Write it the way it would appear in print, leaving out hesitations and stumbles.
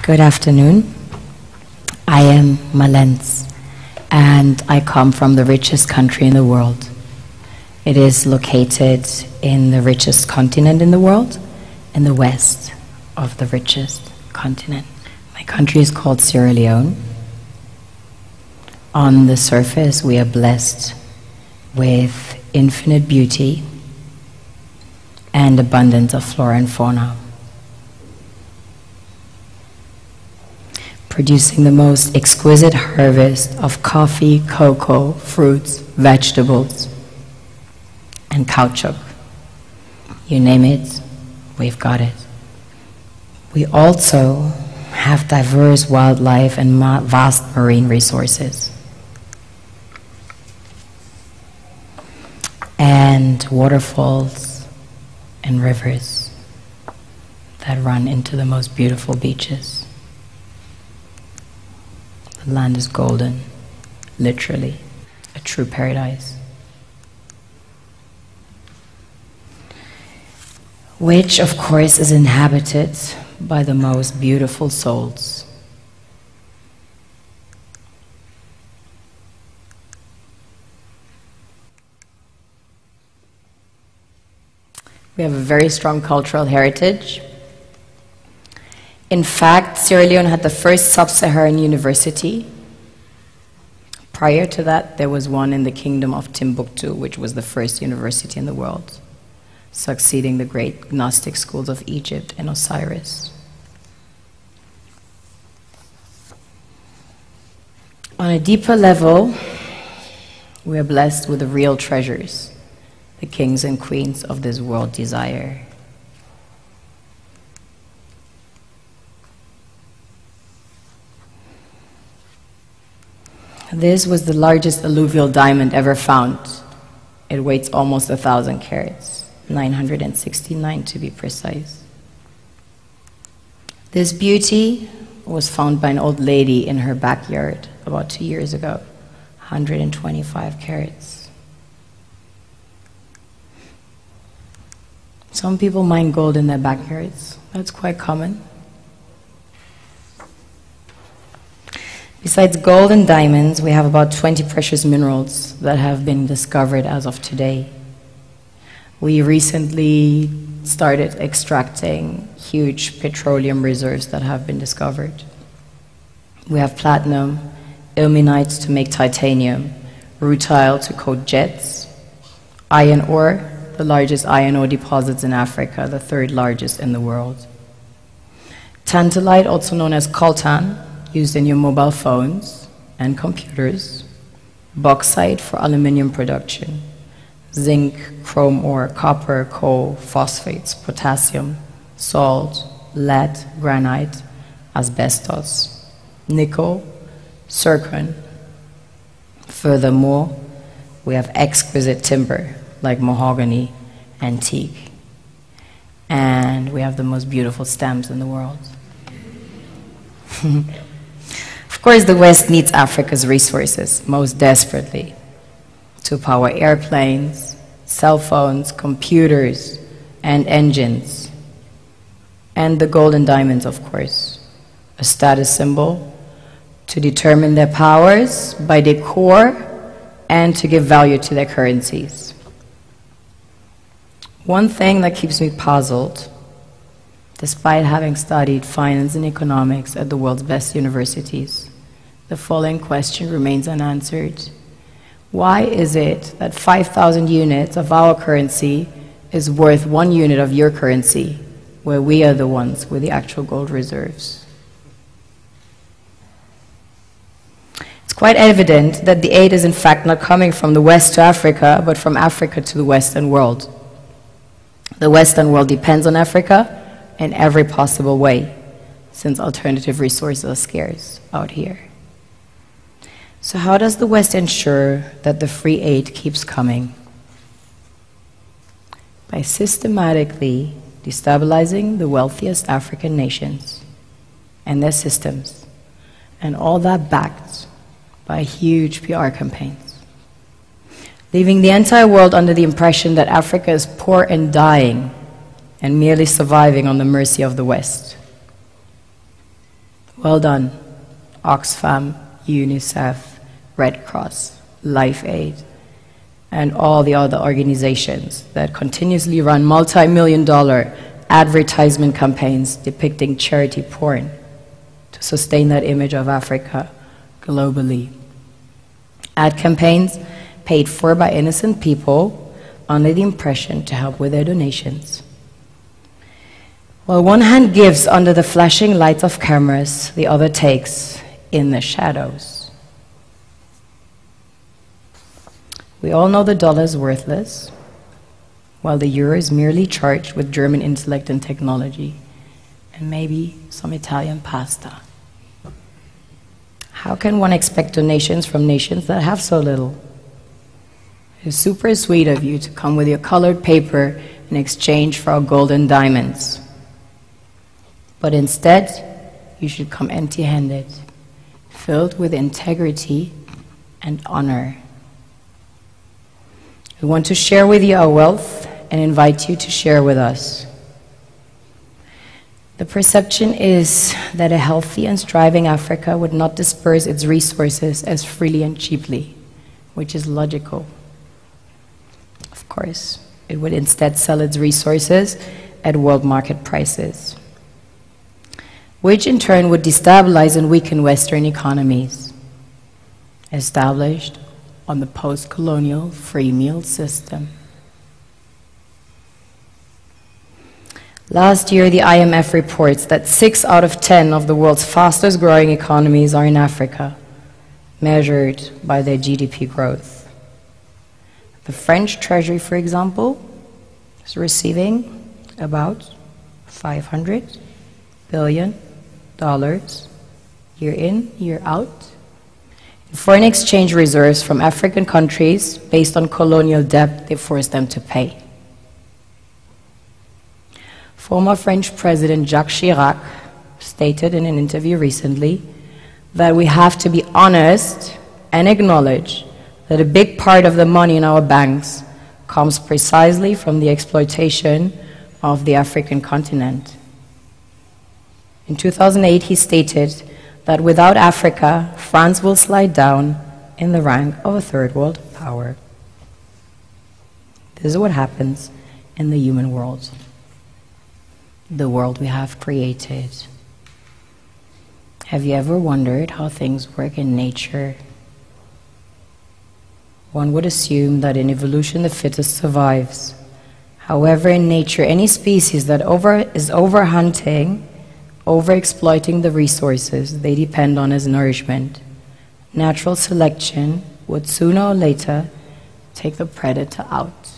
Good afternoon. I am Malens, and I come from the richest country in the world. It is located in the richest continent in the world, in the west of the richest continent. My country is called Sierra Leone. On the surface, we are blessed with infinite beauty and abundance of flora and fauna, producing the most exquisite harvest of coffee, cocoa, fruits, vegetables, and caoutchouc. You name it, we've got it. We also have diverse wildlife and vast marine resources, and waterfalls and rivers that run into the most beautiful beaches. The land is golden, literally, a true paradise, which of course is inhabited by the most beautiful souls. We have a very strong cultural heritage. In fact, Sierra Leone had the first sub-Saharan university. Prior to that, there was one in the kingdom of Timbuktu, which was the first university in the world, succeeding the great Gnostic schools of Egypt and Osiris. On a deeper level, we are blessed with the real treasures the kings and queens of this world desire. This was the largest alluvial diamond ever found. It weighs almost 1,000 carats, 969 to be precise. This beauty was found by an old lady in her backyard about 2 years ago, 125 carats. Some people mine gold in their backyards. That's quite common. Besides gold and diamonds, we have about 20 precious minerals that have been discovered as of today. We recently started extracting huge petroleum reserves that have been discovered. We have platinum, ilmenite to make titanium, rutile to coat jets, iron ore, the largest iron ore deposits in Africa, the third largest in the world. Tantalite, also known as coltan, used in your mobile phones and computers. Bauxite for aluminum production. Zinc, chrome ore, copper, coal, phosphates, potassium, salt, lead, granite, asbestos, nickel, zircon. Furthermore, we have exquisite timber like mahogany, antique, and we have the most beautiful stamps in the world. Of course, the West needs Africa's resources most desperately to power airplanes, cell phones, computers, and engines. And the gold and diamonds, of course, a status symbol to determine their powers by their core and to give value to their currencies. One thing that keeps me puzzled, despite having studied finance and economics at the world's best universities, the following question remains unanswered. Why is it that 5,000 units of our currency is worth 1 unit of your currency, where we are the ones with the actual gold reserves? It's quite evident that the aid is in fact not coming from the West to Africa, but from Africa to the Western world. The Western world depends on Africa in every possible way, since alternative resources are scarce out here. So how does the West ensure that the free aid keeps coming? By systematically destabilizing the wealthiest African nations and their systems, and all that backed by huge PR campaigns, leaving the entire world under the impression that Africa is poor and dying and merely surviving on the mercy of the West. Well done, Oxfam, UNICEF, Red Cross, Life Aid, and all the other organizations that continuously run multi-million-dollar advertisement campaigns depicting charity porn to sustain that image of Africa globally. Ad campaigns paid for by innocent people under the impression to help with their donations. While one hand gives under the flashing lights of cameras, the other takes in the shadows. We all know the dollar is worthless, while the euro is merely charged with German intellect and technology, and maybe some Italian pasta. How can one expect donations from nations that have so little? It's super sweet of you to come with your colored paper in exchange for our gold and diamonds. But instead, you should come empty-handed, filled with integrity and honor. We want to share with you our wealth and invite you to share with us. The perception is that a healthy and striving Africa would not disperse its resources as freely and cheaply, which is logical. Of course, it would instead sell its resources at world market prices, which in turn would destabilize and weaken Western economies, established on the post-colonial free meal system. Last year, the IMF reports that 6 out of 10 of the world's fastest growing economies are in Africa, measured by their GDP growth. The French Treasury, for example, is receiving about $500 billion year in, year out, in foreign exchange reserves from African countries based on colonial debt they forced them to pay. Former French President Jacques Chirac stated in an interview recently that we have to be honest and acknowledge that a big part of the money in our banks comes precisely from the exploitation of the African continent. In 2008, he stated that without Africa, France will slide down in the rank of a third world power. This is what happens in the human world, the world we have created. Have you ever wondered how things work in nature? One would assume that in evolution the fittest survives. However, in nature, any species that is overhunting, overexploiting the resources they depend on as nourishment, natural selection would sooner or later take the predator out.